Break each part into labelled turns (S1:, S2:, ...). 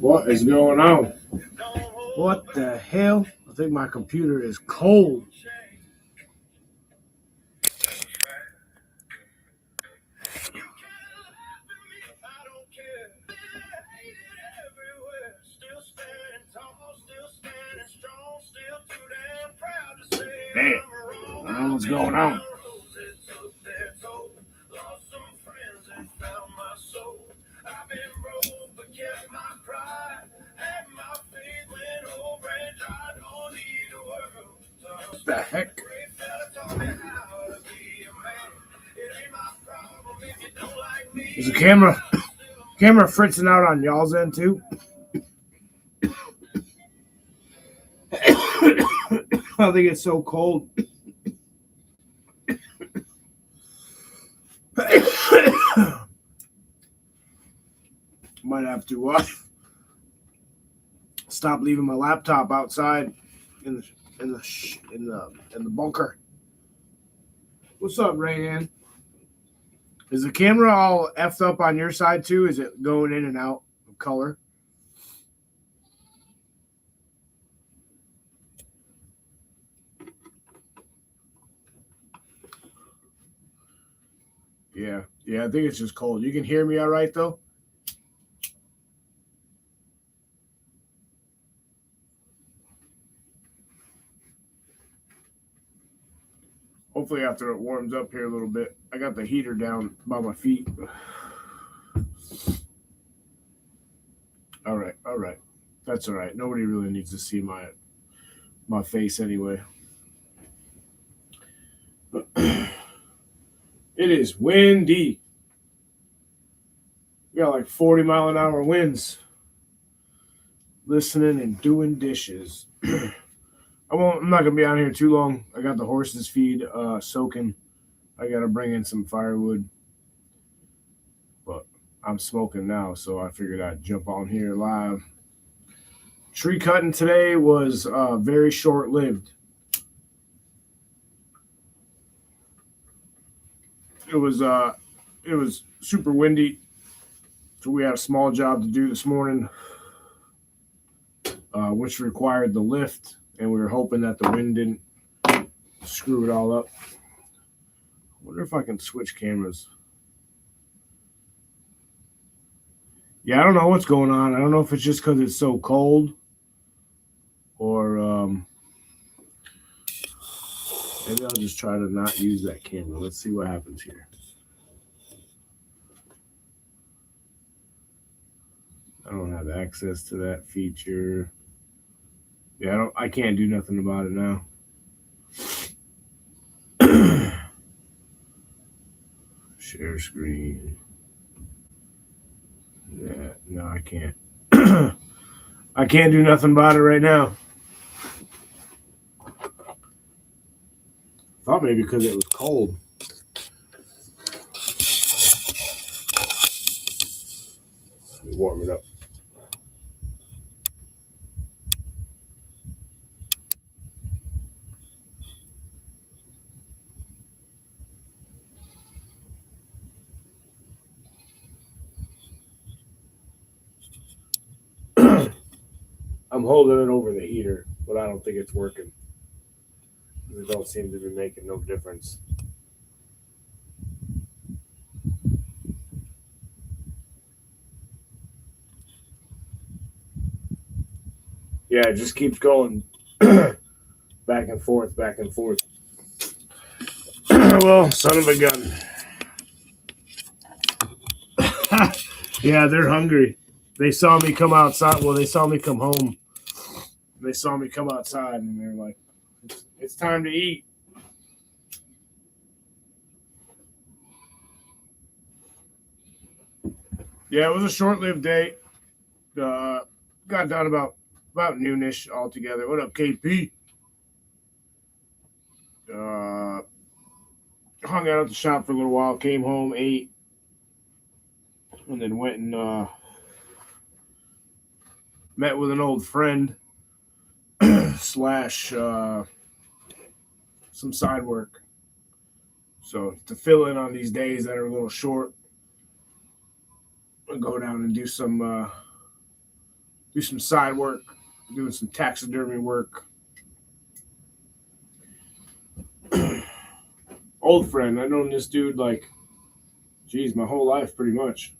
S1: What is going on?
S2: What the hell? I think my computer is cold.
S1: Man, I don't know what's going on. What the heck? Is the camera fritzing out on y'all's end too? I think it's so cold. Might have to stop leaving my laptop outside in the bunker. What's up, Rayanne? Is the camera all effed up on your side too? Is it going in and out of color? Yeah, I think it's just cold. You can hear me all right though? Hopefully after it warms up here a little bit. I got the heater down by my feet. All right. That's all right. Nobody really needs to see my face anyway. It is windy. We got like 40-mile-an-hour winds. Listening and doing dishes. I'm not gonna be on here too long. I got the horses feed soaking. I gotta bring in some firewood. But I'm smoking now, so I figured I'd jump on here live. Tree cutting today was very short-lived. It was super windy, so we had a small job to do this morning, which required the lift, and we were hoping that the wind didn't screw it all up. I wonder if I can switch cameras. Yeah, I don't know what's going on. I don't know if it's just because it's so cold, or maybe I'll just try to not use that camera. Let's see what happens here. I don't have access to that feature. Yeah, I can't do nothing about it now. Share screen. Yeah, no, I can't. I can't do nothing about it right now. Thought maybe because it was cold. Let me warm it up. I'm holding it over the heater, but I don't think it's working. It don't seem to be making no difference. Yeah, it just keeps going back and forth. Well, son of a gun. Yeah, they're hungry. They saw me come outside. Well, they saw me come home. They saw me come outside, and they're like, it's time to eat. Yeah, it was a short-lived day. Got done about noonish altogether. What up, KP? Hung out at the shop for a little while. Came home, ate, and then went and met with an old friend slash some side work. So to fill in on these days that are a little short, I'll go down and do some do some side work, doing some taxidermy work. Old friend. I've known this dude like, geez, my whole life pretty much.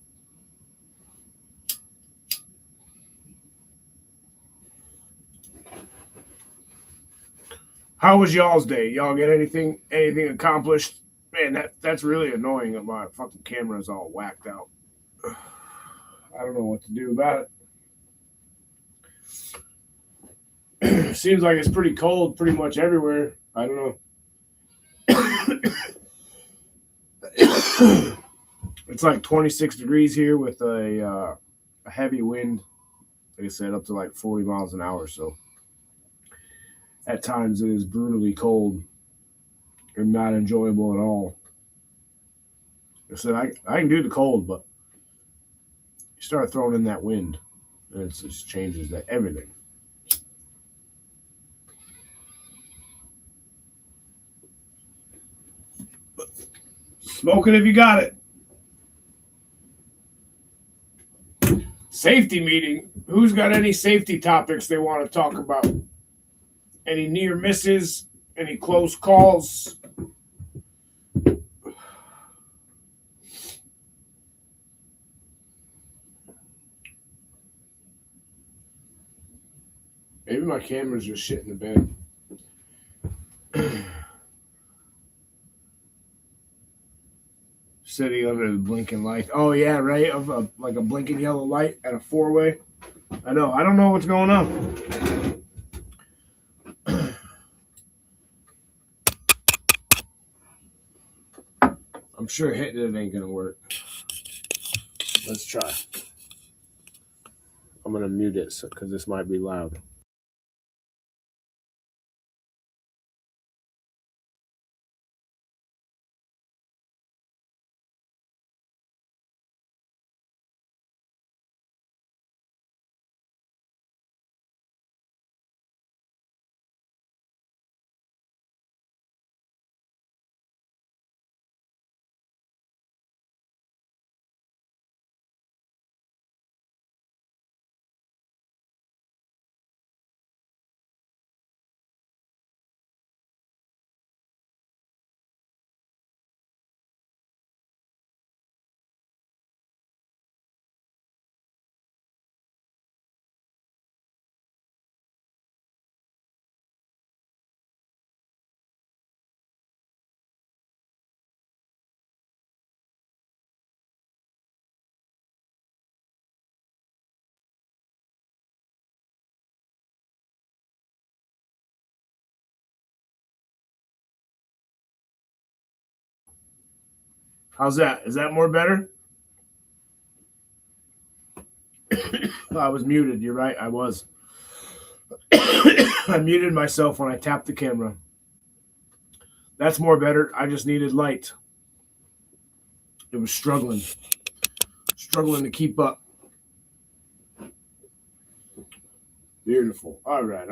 S1: How was y'all's day? Y'all get anything accomplished? Man, that's really annoying that my fucking camera is all whacked out. I don't know what to do about it. Seems like it's pretty cold pretty much everywhere. I don't know. It's like 26 degrees here with a heavy wind. Like I said, up to like 40 miles an hour. So at times it is brutally cold and not enjoyable at all. I said I can do the cold, but you start throwing in that wind, and it just changes that everything. Smoke it if you got it. Safety meeting. Who's got any safety topics they want to talk about? Any near misses? Any close calls? Maybe my camera's just shit in the bed. Sitting under the blinking light. Oh yeah, right. Of like a blinking yellow light at a four-way. I know. I don't know what's going on. I'm sure hitting it ain't gonna work. Let's try. I'm gonna mute it because this might be loud. How's that? Is that more better? I was muted. You're right. I was. I muted myself when I tapped the camera. That's more better. I just needed light. It was struggling to keep up. Beautiful. All right.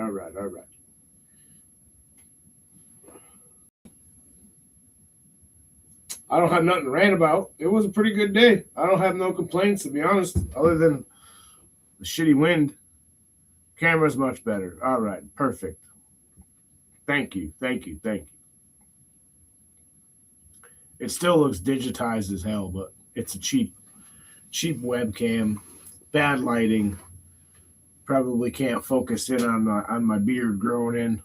S1: I don't have nothing to rant about. It was a pretty good day. I don't have no complaints, to be honest, other than the shitty wind. Camera's much better. All right. Perfect. Thank you. It still looks digitized as hell, but it's a cheap webcam, bad lighting. Probably can't focus in on my beard growing in.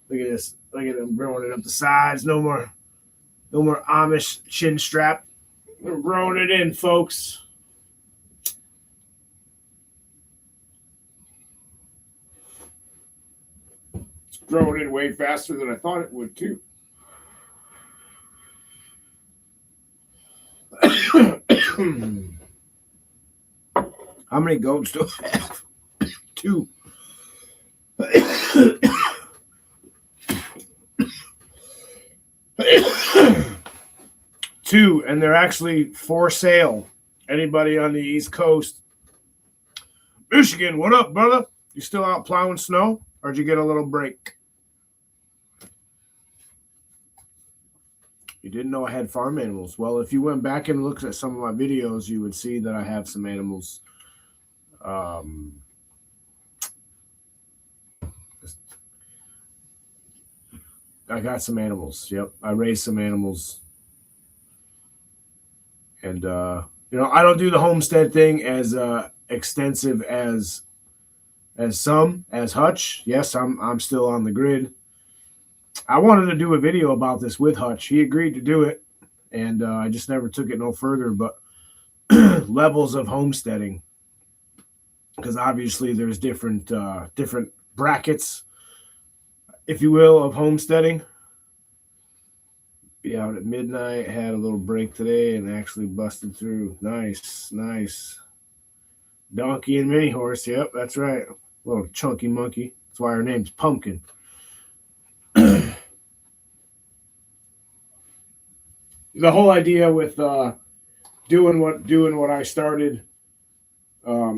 S1: Look at this. Look at them growing it up the sides. No more Amish chin strap. We're growing it in, folks. It's growing in way faster than I thought it would too. How many goats do I have? 2. Two, and they're actually for sale. Anybody on the East Coast? Michigan, what up, brother? You still out plowing snow, or did you get a little break? You didn't know I had farm animals. Well, if you went back and looked at some of my videos, you would see that I have some animals. I got some animals. Yep, I raised some animals, and I don't do the homestead thing as extensive as some as Hutch. Yes, I'm still on the grid. I wanted to do a video about this with Hutch. He agreed to do it, and I just never took it no further. But levels of homesteading, because obviously there's different brackets, if you will, of homesteading. Be out at midnight. Had a little break today and actually busted through. Nice, nice. Donkey and mini horse. Yep, that's right. Little chunky monkey. That's why her name's Pumpkin. The whole idea with doing what I started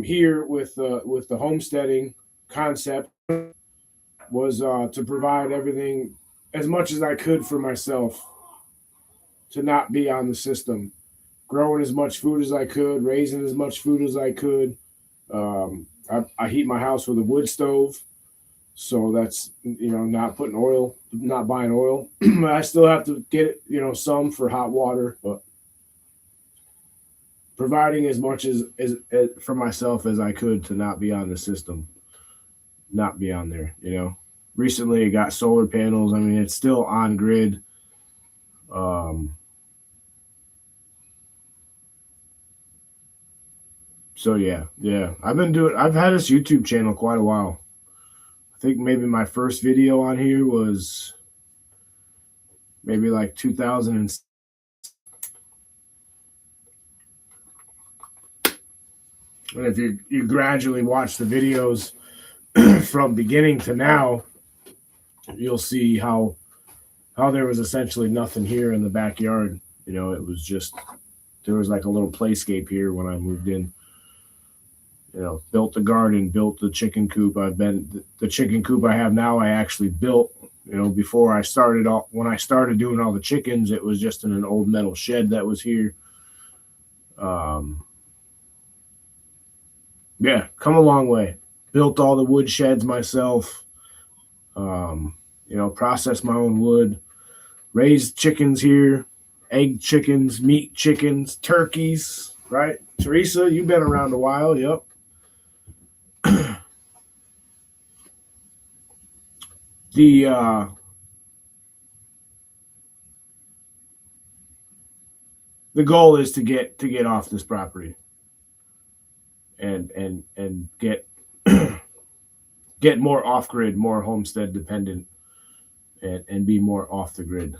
S1: here with the homesteading concept was to provide everything as much as I could for myself, to not be on the system, growing as much food as I could, raising as much food as I could. I heat my house with a wood stove, so that's not putting oil, not buying oil. I still have to get some for hot water, but providing as much as for myself as I could to not be on the system, not be on there. Recently I got solar panels. I mean, it's still on grid. So yeah. I've had this YouTube channel quite a while. I think maybe my first video on here was maybe like 2000. And if you gradually watch the videos from beginning to now, you'll see how there was essentially nothing here in the backyard. It was just, there was like a little playscape here when I moved in. Built the garden, built the chicken coop. The chicken coop I have now, I actually built. Before I started when I started doing all the chickens, it was just in an old metal shed that was here. Yeah, come a long way. Built all the wood sheds myself. Processed my own wood. Raised chickens here, egg chickens, meat chickens, turkeys. Right, Teresa, you've been around a while. Yep. The goal is to get off this property and get get more off grid, more homestead dependent, and be more off the grid.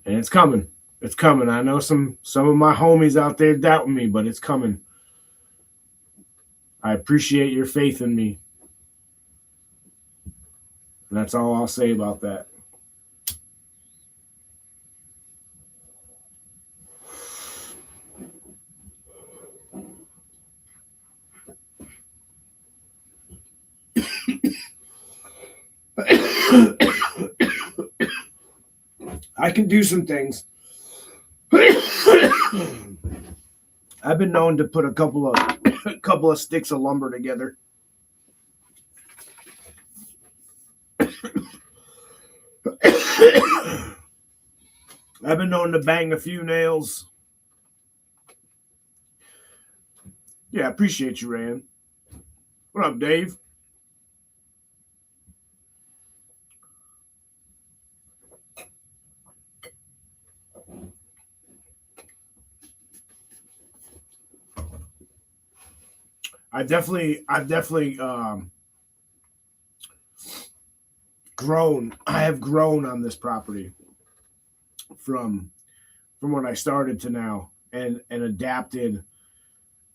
S1: And it's coming. It's coming. I know some of my homies out there doubting me, but it's coming. I appreciate your faith in me. And that's all I'll say about that. I can do some things. I've been known to put a couple of sticks of lumber together. I've been known to bang a few nails. Yeah, I appreciate you, Rand. What up, Dave? I've definitely grown. I have grown on this property from when I started to now, and adapted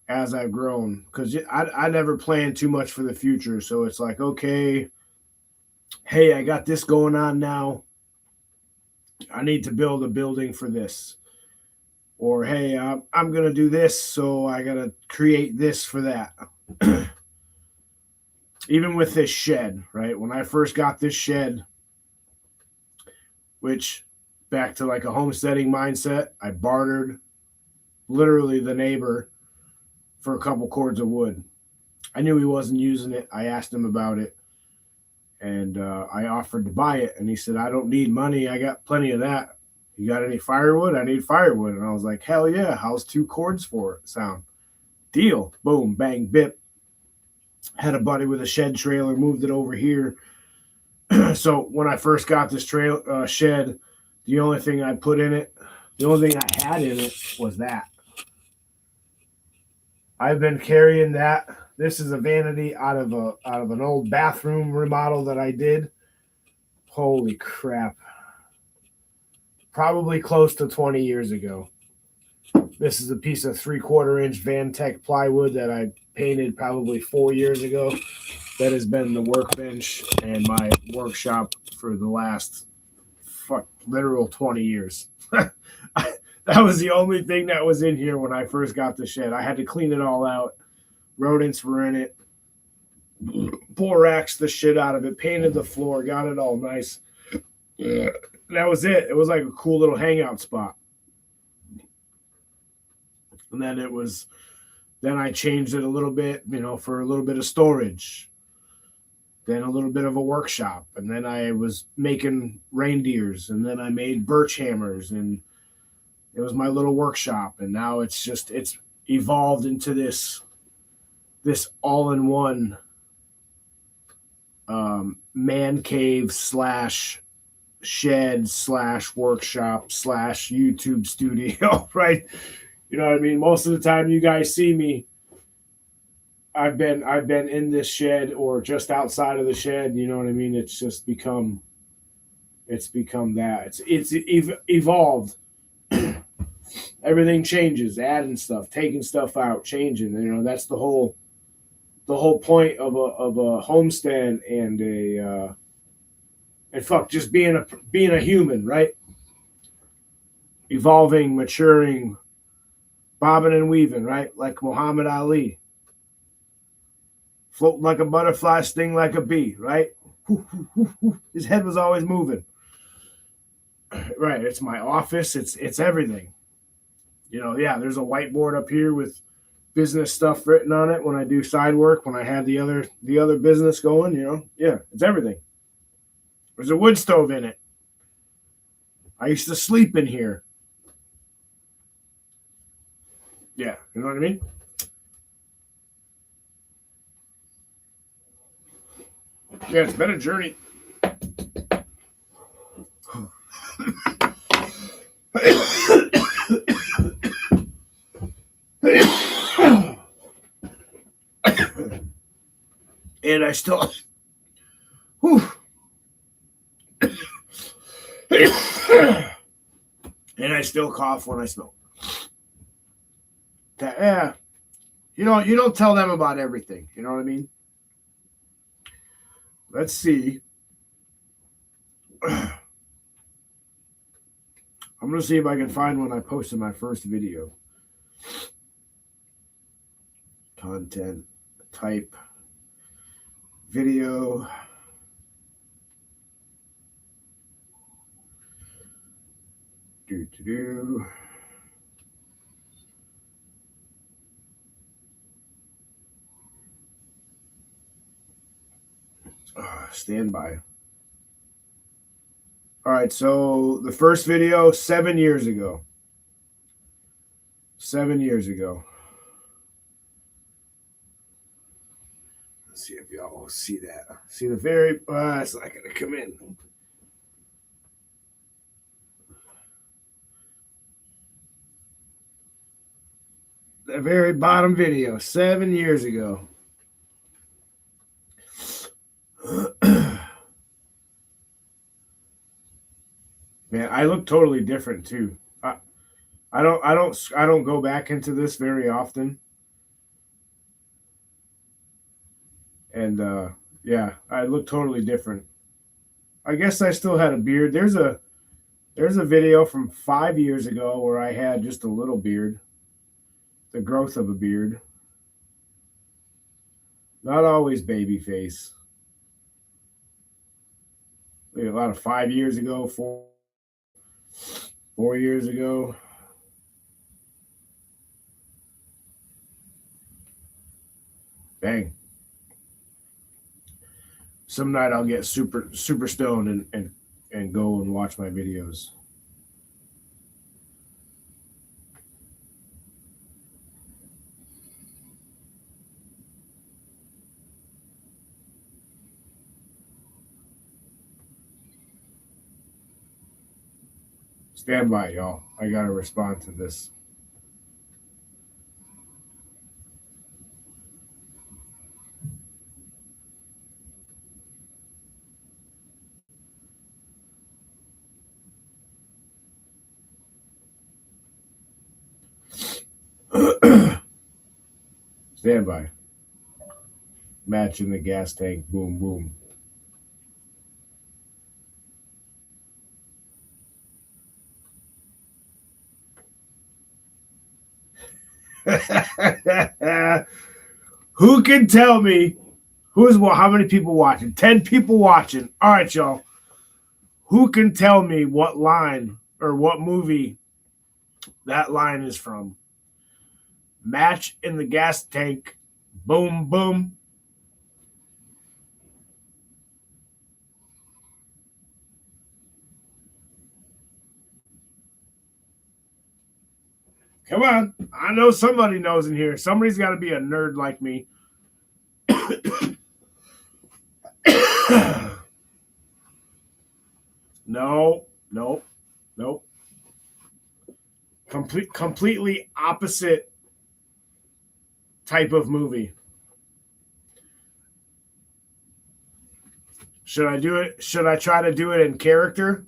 S1: as I've grown, because I never planned too much for the future. So it's like, okay, hey, I got this going on now. I need to build a building for this. Or, hey, I'm going to do this, so I got to create this for that. Even with this shed, right? When I first got this shed, which, back to like a homesteading mindset, I bartered literally the neighbor for a couple cords of wood. I knew he wasn't using it. I asked him about it. And I offered to buy it, and he said, "I don't need money. I got plenty of that. You got any firewood? I need firewood." And I was like, "Hell yeah! How's 2 cords for it sound? Deal." Boom, bang, bip. Had a buddy with a shed trailer, moved it over here. So when I first got this shed, the only thing I put in it, the only thing I had in it was that. I've been carrying that. This is a vanity out of an old bathroom remodel that I did. Holy crap. Probably close to 20 years ago. This is a piece of 3/4 inch Vantech plywood that I painted probably 4 years ago. That has been the workbench and my workshop for the last literal 20 years. That was the only thing that was in here when I first got the shed. I had to clean it all out. Rodents were in it. Boraxed the shit out of it, painted the floor, got it all nice. Yeah. That was it. It was like a cool little hangout spot. And then I changed it a little bit, for a little bit of storage. Then a little bit of a workshop. And then I was making reindeers. And then I made birch hammers. And it was my little workshop. And now it's evolved into this all-in-one man cave / shed / workshop / YouTube studio, right? You know what I mean? Most of the time you guys see me, I've been in this shed or just outside of the shed. You know what I mean? It's just become that. It's evolved. Everything changes, adding stuff, taking stuff out, changing. That's the whole point of a homestead and just being a human, right? Evolving, maturing, bobbing and weaving, right? Like Muhammad Ali. Float like a butterfly, sting like a bee, right? His head was always moving. Right, it's my office, it's everything. There's a whiteboard up here with business stuff written on it when I do side work, when I had the other business going, it's everything. There's a wood stove in it. I used to sleep in here. Yeah, you know what I mean? Yeah, it's been a journey. And I still and I still cough when I smoke. Yeah. You don't tell them about everything. You know what I mean? Let's see. I'm going to see if I can find when I posted my first video. Content, type, video. Do. Stand by. All right, so the first video 7 years ago. 7 years ago. Let's see if y'all will see that. See the very, it's not going to come in. The very bottom video, 7 years ago. Man, I look totally different too. I don't go back into this very often. And yeah, I look totally different. I guess I still had a beard. There's a video from 5 years ago where I had just a little beard. The growth of a beard. Not always baby face. A lot of 5 years ago, 4 years ago. Bang. some night I'll get super stoned and go and watch my videos. Stand by, y'all. I gotta respond to this. Stand by. Match in the gas tank. Boom, boom. Who can tell me how many people watching? 10 people watching. All right, y'all. Who can tell me what line or what movie that line is from? Match in the gas tank. Boom, boom. Come on. I know somebody knows in here. Somebody's got to be a nerd like me. No. Completely opposite type of movie. Should I do it? Should I try to do it in character?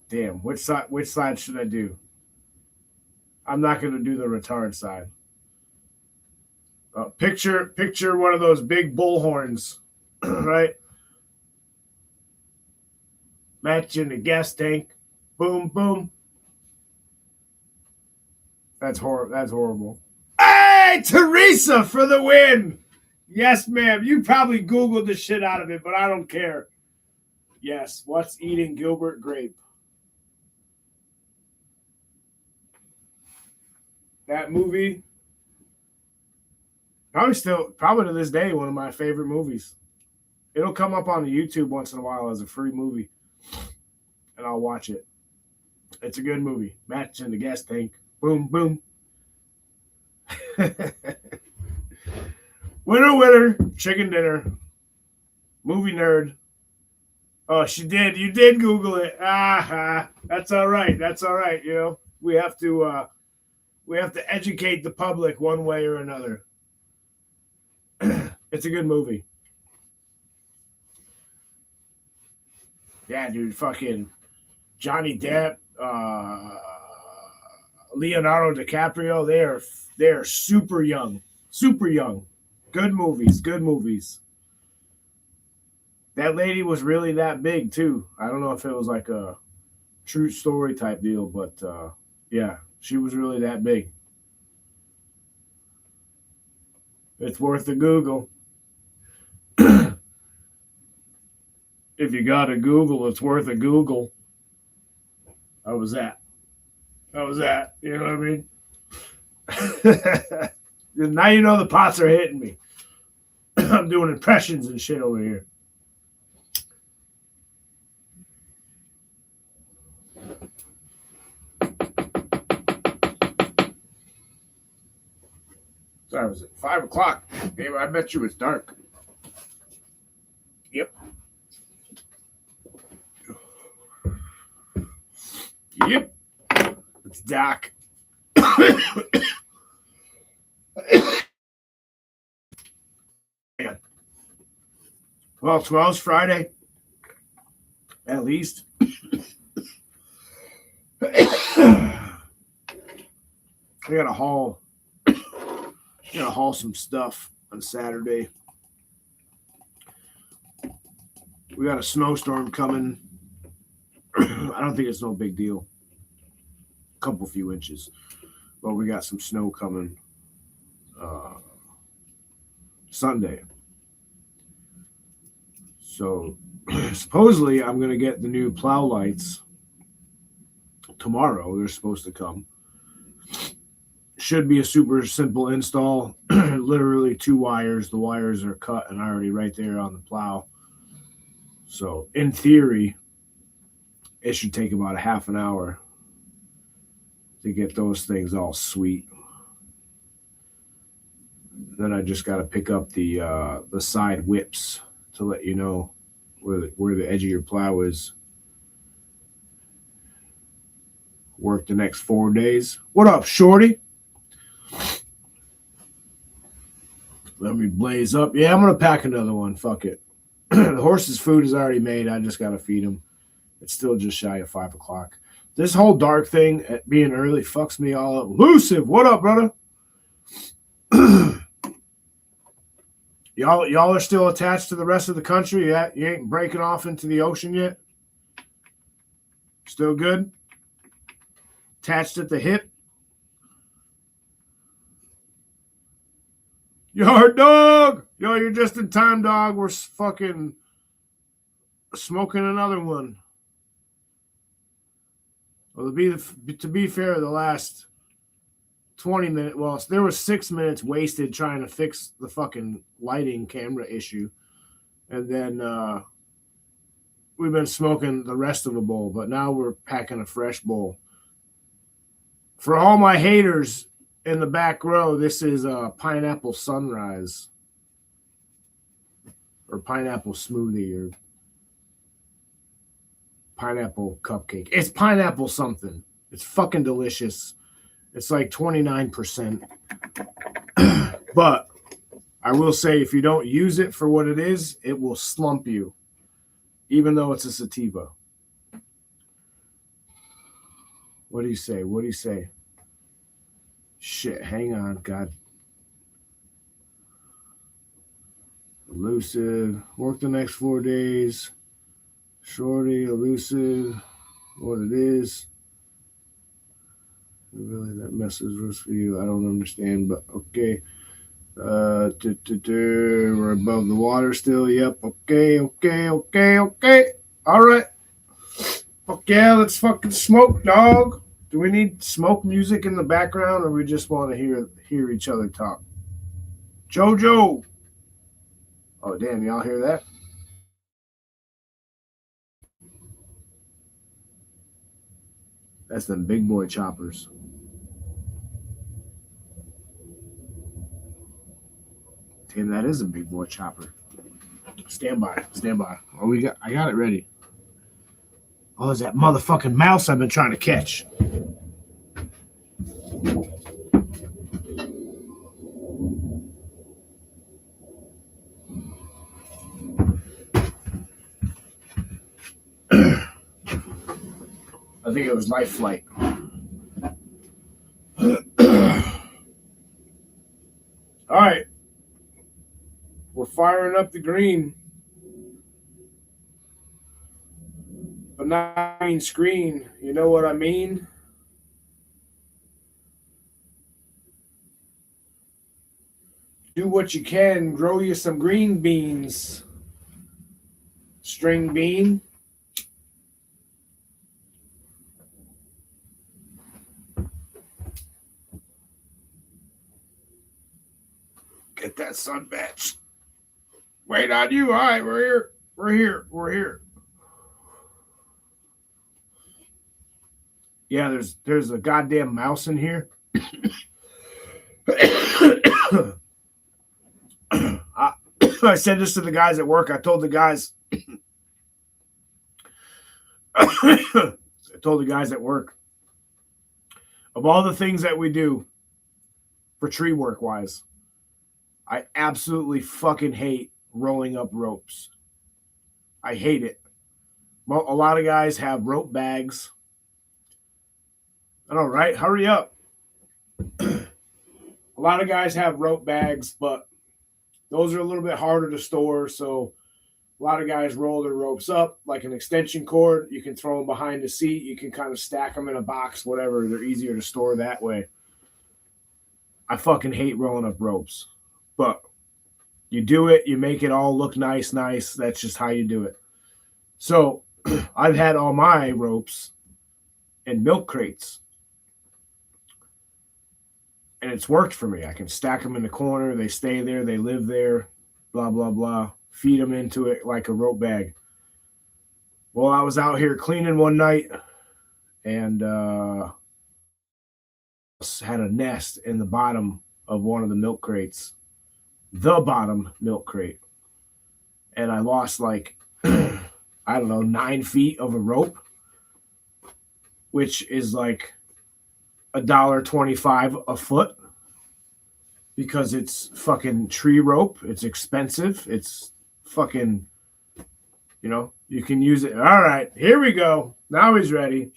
S1: Damn, which side should I do? I'm not going to do the retard side. Picture one of those big bull horns, right? Match in the gas tank. Boom, boom. That's horrible. Hey, Teresa for the win. Yes, ma'am. You probably Googled the shit out of it, but I don't care. Yes, what's eating Gilbert Grape? That movie, probably to this day, one of my favorite movies. It'll come up on the YouTube once in a while as a free movie, and I'll watch it. It's a good movie. Match in the gas tank. Boom, boom. Winner, chicken dinner. Movie nerd. Oh, she did. You did Google it. That's all right. You know, we have to educate the public one way or another. It's a good movie. Yeah, dude, fucking Johnny Depp, Leonardo DiCaprio, they are super young. Good movies. That lady was really that big too. I don't know if it was like a true story type deal, but yeah, she was really that big. It's worth the Google. If you got a Google, it's worth a Google. How was that? You know what I mean? Now you know the pots are hitting me. I'm doing impressions and shit over here. Sorry, was it 5 o'clock? Babe, I bet you it's dark. Yep. It's dark. Well, tomorrow's Friday. At least. I gotta haul some stuff on Saturday. We got a snowstorm coming. I don't think it's no big deal. A few inches. But we got some snow coming Sunday. So supposedly I'm going to get the new plow lights tomorrow. They're supposed to come. should be a super simple install. Literally 2 wires. The wires are cut and already right there on the plow. So in theory, it should take about a half an hour to get those things all sweet. Then I just got to pick up the side whips to let you know where the edge of your plow is. Work the next 4 days. What up, Shorty? Let me blaze up. Yeah, I'm gonna pack another one. Fuck it. The horse's food is already made. I just gotta feed him. It's still just shy of 5 o'clock. This whole dark thing at being early fucks me all up. Lucive, what up, brother? Y'all are still attached to the rest of the country. You ain't breaking off into the ocean yet. Still good. Attached at the hip. Yard dog. Yo, you're just in time, dog. We're fucking smoking another one. Well, to be fair, the last 20 minutes, well, there was 6 minutes wasted trying to fix the fucking lighting camera issue. And then we've been smoking the rest of a bowl, but now we're packing a fresh bowl. For all my haters in the back row, this is a pineapple sunrise or pineapple smoothie or pineapple cupcake. It's pineapple something. It's fucking delicious. It's like 29%. But I will say, if you don't use it for what it is, it will slump you, even though it's a sativa. What do you say? What do you say? Shit, hang on, God. Elusive. Work the next 4 days. Shorty, elusive. What it is. Really, that message was for you. I don't understand, but okay. We're above the water still. Yep. Okay. All right. Fuck yeah, let's fucking smoke, dog. Do we need smoke music in the background, or we just want to hear each other talk? Jojo. Oh damn, y'all hear that? That's them big boy choppers. Damn, that is a big boy chopper. Stand by. Oh, I got it ready. Oh, there's that motherfucking mouse I've been trying to catch. I think it was Life Flight. All right. We're firing up the green. But not green screen. You know what I mean? Do what you can. Grow you some green beans. String bean. Get that sun batch. Wait on you. All right, we're here. Yeah, there's a goddamn mouse in here. I said this to the guys at work. I told the guys at work, of all the things that we do for tree work wise, I absolutely fucking hate rolling up ropes. I hate it. Well, a lot of guys have rope bags. I know, right? Hurry up. A lot of guys have rope bags, but those are a little bit harder to store. So a lot of guys roll their ropes up like an extension cord. You can throw them behind the seat. You can kind of stack them in a box, whatever. They're easier to store that way. I fucking hate rolling up ropes. But you do it, you make it all look nice. That's just how you do it. So I've had all my ropes in milk crates. and it's worked for me. I can stack them in the corner. They stay there. They live there. Blah blah blah. Feed them into it like a rope bag. Well, I was out here cleaning one night, and had a nest in the bottom of one of the milk crates, the bottom milk crate, and I lost like I don't know 9 feet of a rope, which is like $1.25 a foot because it's fucking tree rope. It's expensive. It's fucking, you can use it. All right, here we go. Now he's ready.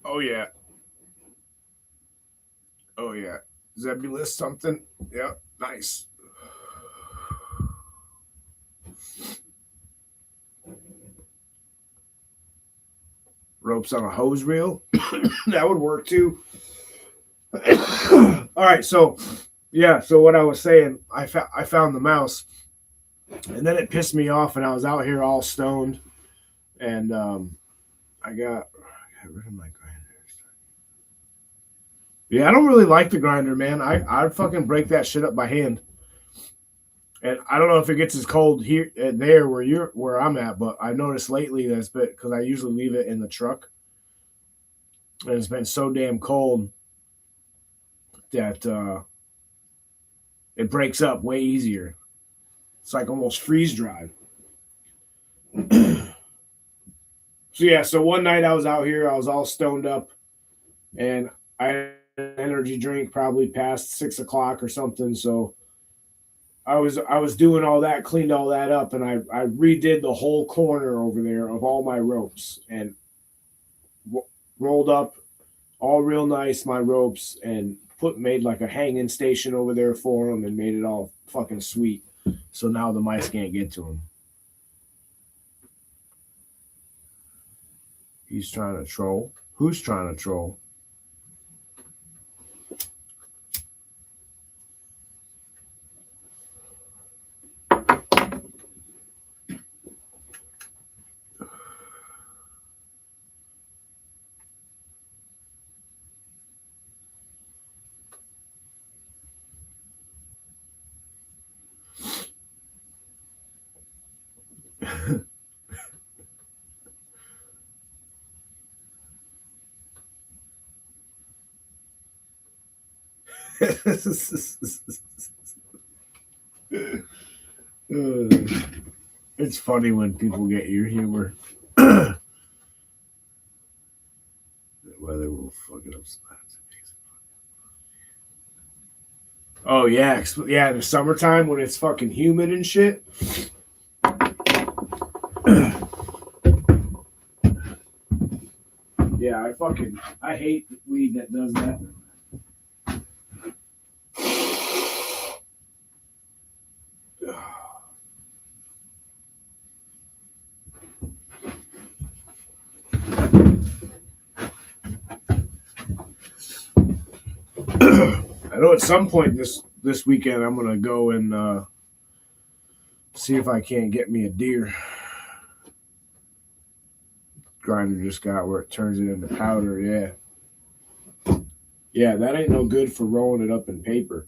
S1: Oh yeah. Oh yeah. Zebulus something. Yeah, nice. Ropes on a hose reel. That would work too. All right, so yeah, so what I was saying, I found the mouse, and then it pissed me off, and I was out here all stoned, and I got rid of my grinder. Yeah, I don't really like the grinder, man. I'd fucking break that shit up by hand. And I don't know if it gets as cold here there where I'm at, but I noticed lately that's because I usually leave it in the truck, and it's been so damn cold that it breaks up way easier. It's like almost freeze dried. So yeah, so one night I was out here, I was all stoned up, and I had an energy drink probably past 6 o'clock or something. So I was doing all that, cleaned all that up, and I redid the whole corner over there of all my ropes and rolled up all real nice my ropes and made like a hanging station over there for them and made it all fucking sweet. So now the mice can't get to them. He's trying to troll. Who's trying to troll? It's funny when people get your humor. The weather will fuck it up. Oh yeah, yeah. In the summertime when it's fucking humid and shit. Yeah, I hate weed that does that. I know at some point this weekend I'm gonna go and see if I can't get me a deer. Grinder just got where it turns it into powder. Yeah, that ain't no good for rolling it up in paper.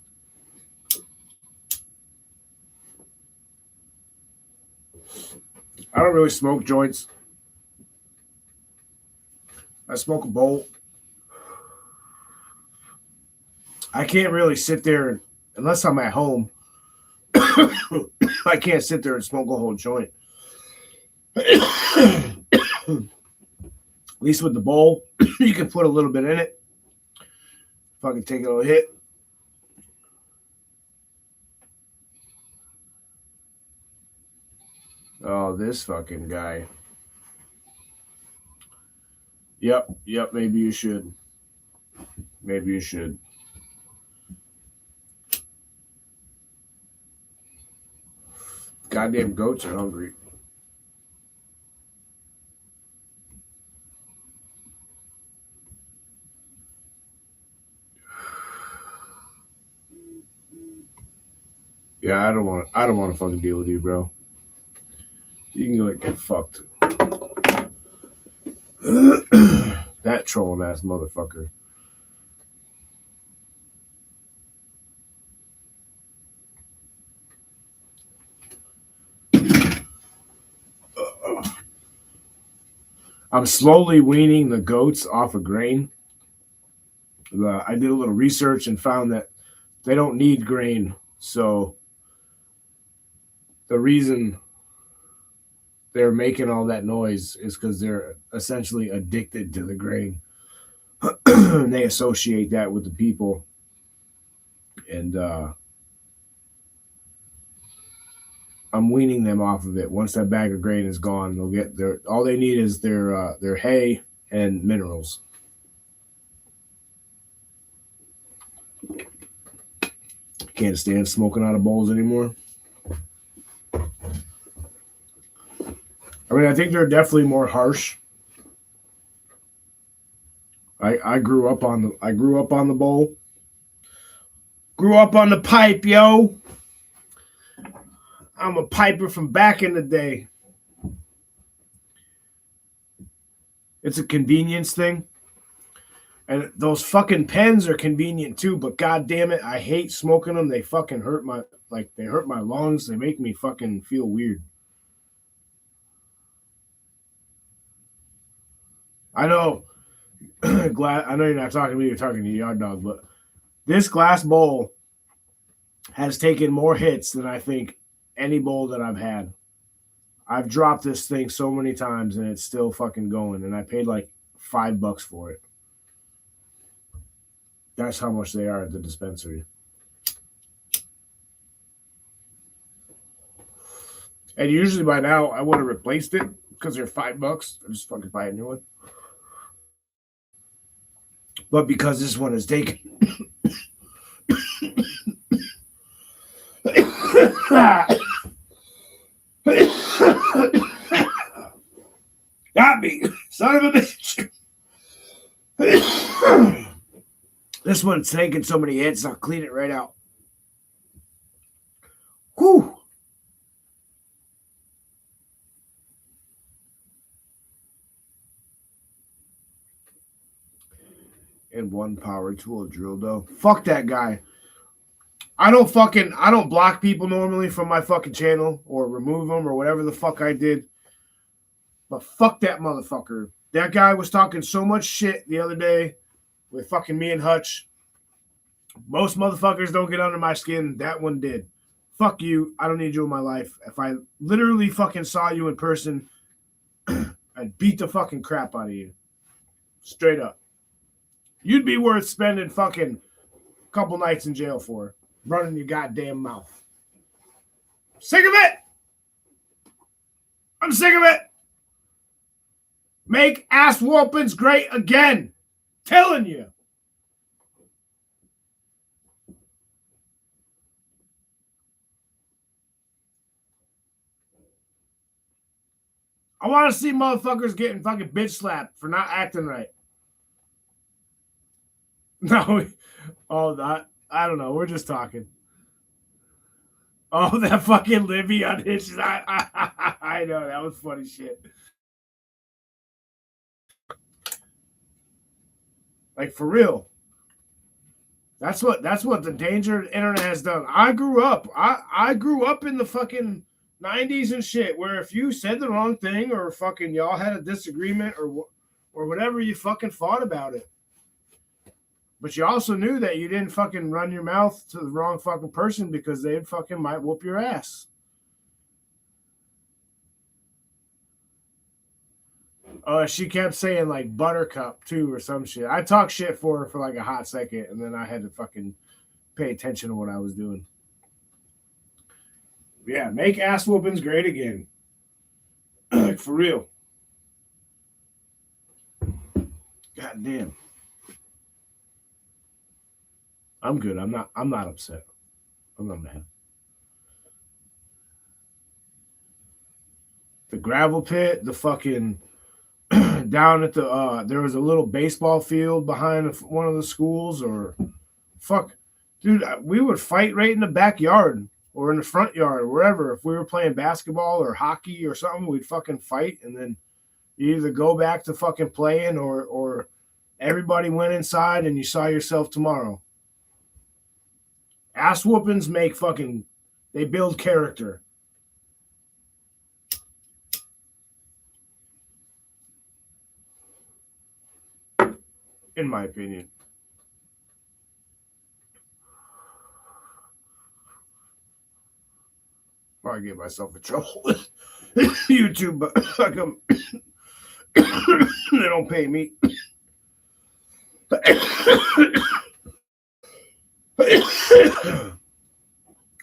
S1: I don't really smoke joints. I smoke a bowl. I can't really sit there unless I'm at home. I can't sit there and smoke a whole joint. At least with the bowl, you can put a little bit in it. Fucking take a little hit. Oh, this fucking guy. Yep, maybe you should. Maybe you should. Goddamn goats are hungry. Yeah, I don't want to fucking deal with you, bro. You can go and get fucked. That trolling ass motherfucker. I'm slowly weaning the goats off of grain. I did a little research and found that they don't need grain. So the reason they're making all that noise is because they're essentially addicted to the grain. And they associate that with the people. And I'm weaning them off of it. Once that bag of grain is gone, they'll get their all they need is their hay and minerals. Can't stand smoking out of bowls anymore. I mean, I think they're definitely more harsh. I grew up on the bowl. Grew up on the pipe, yo. I'm a piper from back in the day. It's a convenience thing. And those fucking pens are convenient too, but god damn it, I hate smoking them. They fucking hurt my lungs. They make me fucking feel weird. I know I know you're not talking to me, you're talking to Yard Dog, but this glass bowl has taken more hits than I think any bowl that I've had. I've dropped this thing so many times and it's still fucking going, and I paid like $5 for it. That's how much they are at the dispensary. And usually by now I would have replaced it because they're $5. I just fucking buy a new one. But because this one is taken got me, son of a bitch. This one's taking so many hits, I'll clean it right out. Whew. And one power tool drill though. Fuck that guy. I don't block people normally from my fucking channel or remove them or whatever the fuck I did. But fuck that motherfucker. That guy was talking so much shit the other day with fucking me and Hutch. Most motherfuckers don't get under my skin. That one did. Fuck you. I don't need you in my life. If I literally fucking saw you in person, I'd beat the fucking crap out of you. Straight up. You'd be worth spending fucking a couple nights in jail for. Running your goddamn mouth. Sick of it. I'm sick of it. Make ass whoopings great again. Telling you. I want to see motherfuckers getting fucking bitch slapped for not acting right. No. Oh, that. I don't know. We're just talking. Oh, that fucking Libby on his. I know. That was funny shit. Like, for real. That's what the danger internet has done. I grew up in the fucking 90s and shit, where if you said the wrong thing or fucking y'all had a disagreement or whatever, you fucking fought about it. But you also knew that you didn't fucking run your mouth to the wrong fucking person because they fucking might whoop your ass. She kept saying like buttercup too or some shit. I talked shit for her for like a hot second, and then I had to fucking pay attention to what I was doing. Yeah, make ass whoopings great again. Like, for real. God damn. I'm good. I'm not upset. I'm not mad. The gravel pit, the fucking down at the there was a little baseball field behind one of the schools, or fuck, dude, we would fight right in the backyard or in the front yard or wherever. If we were playing basketball or hockey or something, we'd fucking fight, and then You either go back to fucking playing or everybody went inside and you saw yourself tomorrow. Ass whoopings make fucking, they build character. In my opinion. Probably get myself in trouble with YouTube, but like they don't pay me.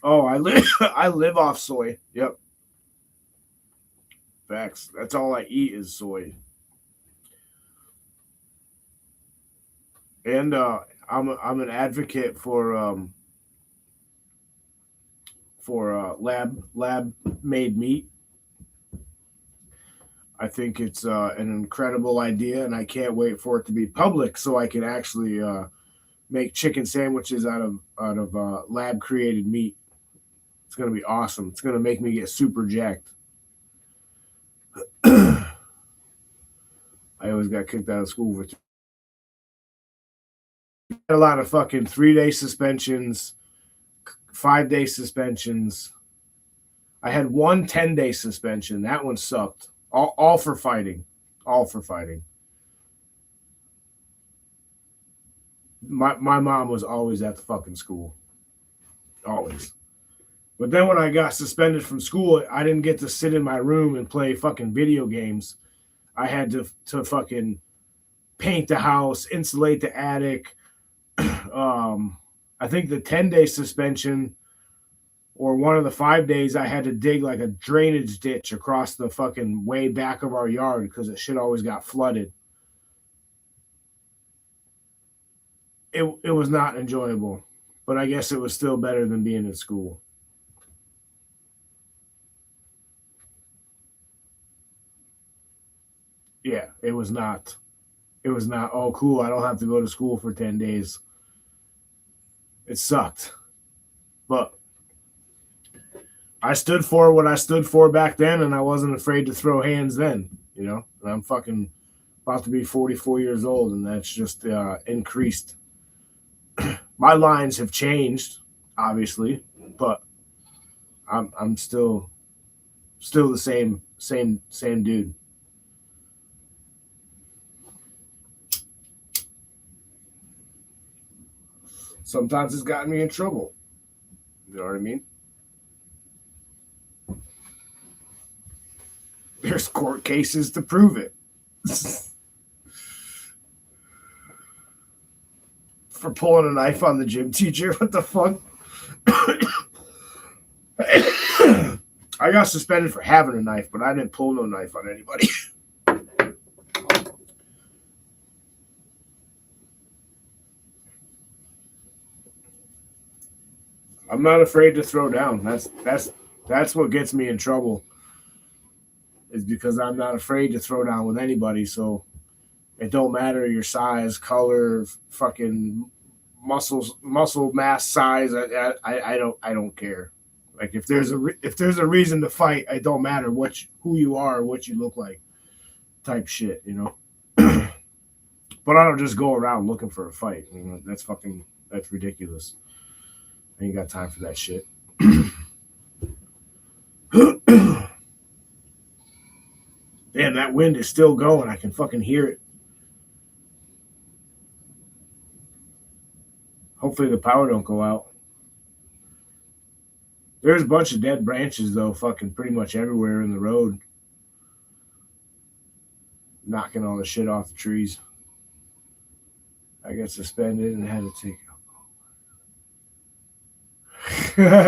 S1: Oh, I live off soy. Yep. Facts. That's all I eat is soy. And I'm an advocate for lab made meat. I think it's an incredible idea, and I can't wait for it to be public so I can actually make chicken sandwiches out of lab created meat. It's gonna be awesome. It's gonna make me get super jacked. I always got kicked out of school for a lot of fucking 3 day suspensions, 5 day suspensions. I had one 10 day suspension. That one sucked. All for fighting. All for fighting. My mom was always at the fucking school. Always. But then when I got suspended from school, I didn't get to sit in my room and play fucking video games. I had to fucking paint the house, insulate the attic. I think the 10 day suspension or one of the 5 days, I had to dig like a drainage ditch across the fucking way back of our yard because the shit always got flooded. It was not enjoyable, but I guess it was still better than being in school. Yeah, it was not. It was not. Oh, cool! I don't have to go to school for 10 days. It sucked, but I stood for what I stood for back then, and I wasn't afraid to throw hands then. You know, and I'm fucking about to be 44 years old, and that's just increased. My lines have changed, obviously, but I'm still the same dude. Sometimes it's gotten me in trouble. You know what I mean? There's court cases to prove it. For pulling a knife on the gym teacher. What the fuck? I got suspended for having a knife, but I didn't pull no knife on anybody. I'm not afraid to throw down. That's what gets me in trouble. Is because I'm not afraid to throw down with anybody. So it don't matter your size, color, fucking muscle mass, size. I don't care. Like if there's a reason to fight, it don't matter who you are or what you look like, type shit, you know. But I don't just go around looking for a fight. You know, that's ridiculous. I ain't got time for that shit. Damn, that wind is still going. I can fucking hear it. Hopefully the power don't go out. There's a bunch of dead branches though, fucking pretty much everywhere in the road, knocking all the shit off the trees. I got suspended and had to take.